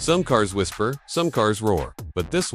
Some cars whisper, some cars roar. But this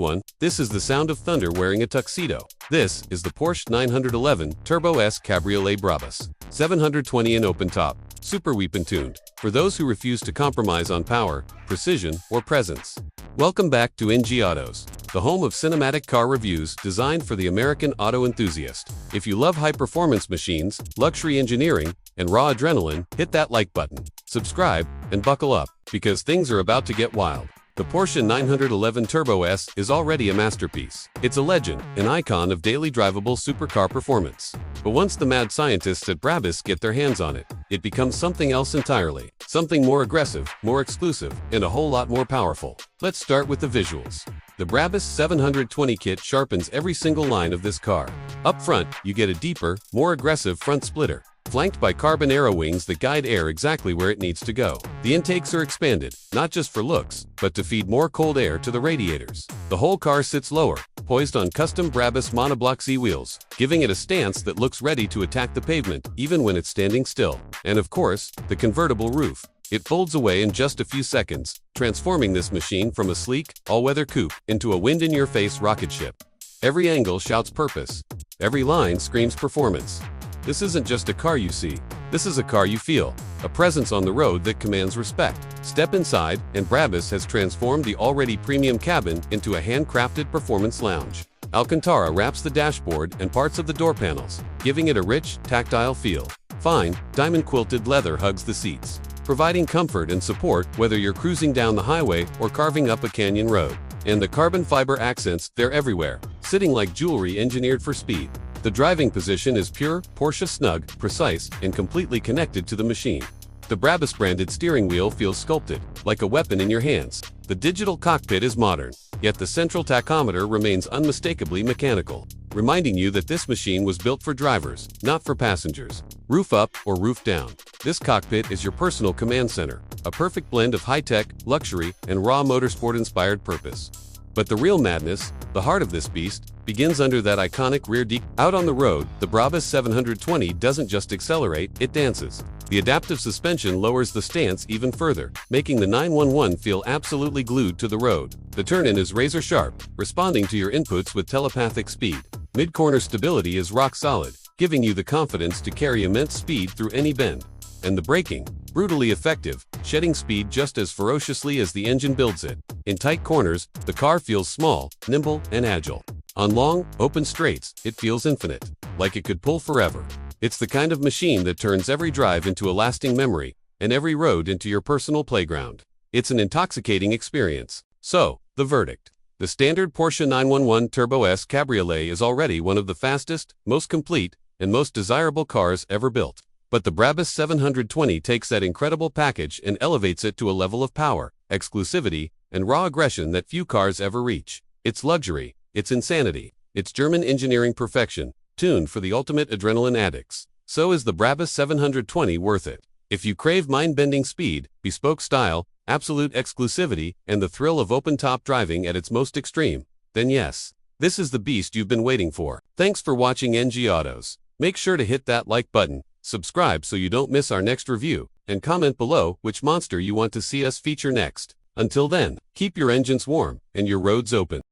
is the sound of thunder wearing a tuxedo. This is the Porsche 911 Turbo S Cabriolet BRABUS. 720 in open top, super weapon tuned, for those who refuse to compromise on power, precision, or presence. Welcome back to NG Autos, the home of cinematic car reviews designed for the American auto enthusiast. If you love high-performance machines, luxury engineering, and raw adrenaline, hit that like button, subscribe, and buckle up, because things are about to get wild. The Porsche 911 Turbo S is already a masterpiece. It's a legend, an icon of daily drivable supercar performance. But once the mad scientists at BRABUS get their hands on it, it becomes something else entirely. Something more aggressive, more exclusive, and a whole lot more powerful. Let's start with the visuals. The BRABUS 720 kit sharpens every single line of this car. Up front, you get a deeper, more aggressive front splitter, flanked by carbon aero wings that guide air exactly where it needs to go. The intakes are expanded, not just for looks, but to feed more cold air to the radiators. The whole car sits lower, poised on custom BRABUS monoblock Z wheels, giving it a stance that looks ready to attack the pavement, even when it's standing still. And of course, the convertible roof. It folds away in just a few seconds, transforming this machine from a sleek, all-weather coupe into a wind-in-your-face rocket ship. Every angle shouts purpose. Every line screams performance. This isn't just a car you see, this is a car you feel, a presence on the road that commands respect. Step inside, and BRABUS has transformed the already premium cabin into a handcrafted performance lounge. Alcantara wraps the dashboard and parts of the door panels, giving it a rich, tactile feel. Fine, diamond-quilted leather hugs the seats, providing comfort and support whether you're cruising down the highway or carving up a canyon road. And the carbon fiber accents, they're everywhere, sitting like jewelry engineered for speed. The driving position is pure, Porsche snug, precise, and completely connected to the machine. The BRABUS branded steering wheel feels sculpted, like a weapon in your hands. The digital cockpit is modern, yet the central tachometer remains unmistakably mechanical, reminding you that this machine was built for drivers, not for passengers. Roof up or roof down, this cockpit is your personal command center, a perfect blend of high-tech, luxury, and raw motorsport-inspired purpose. But the real madness, the heart of this beast, begins under that iconic rear deck. Out on the road, the BRABUS 720 doesn't just accelerate, it dances. The adaptive suspension lowers the stance even further, making the 911 feel absolutely glued to the road. The turn-in is razor-sharp, responding to your inputs with telepathic speed. Mid-corner stability is rock solid, giving you the confidence to carry immense speed through any bend. And the braking, brutally effective, shedding speed just as ferociously as the engine builds it. In tight corners, the car feels small, nimble, and agile. On long, open straights, it feels infinite, like it could pull forever. It's the kind of machine that turns every drive into a lasting memory, and every road into your personal playground. It's an intoxicating experience. So, the verdict. The standard Porsche 911 Turbo S Cabriolet is already one of the fastest, most complete, and most desirable cars ever built. But the BRABUS 720 takes that incredible package and elevates it to a level of power, exclusivity, and raw aggression that few cars ever reach. It's luxury, it's insanity, it's German engineering perfection, tuned for the ultimate adrenaline addicts. So is the BRABUS 720 worth it? If you crave mind-bending speed, bespoke style, absolute exclusivity, and the thrill of open-top driving at its most extreme, then yes, this is the beast you've been waiting for. Thanks for watching NG Autos. Make sure to hit that like button, subscribe so you don't miss our next review, and comment below which monster you want to see us feature next. Until then, keep your engines warm and your roads open.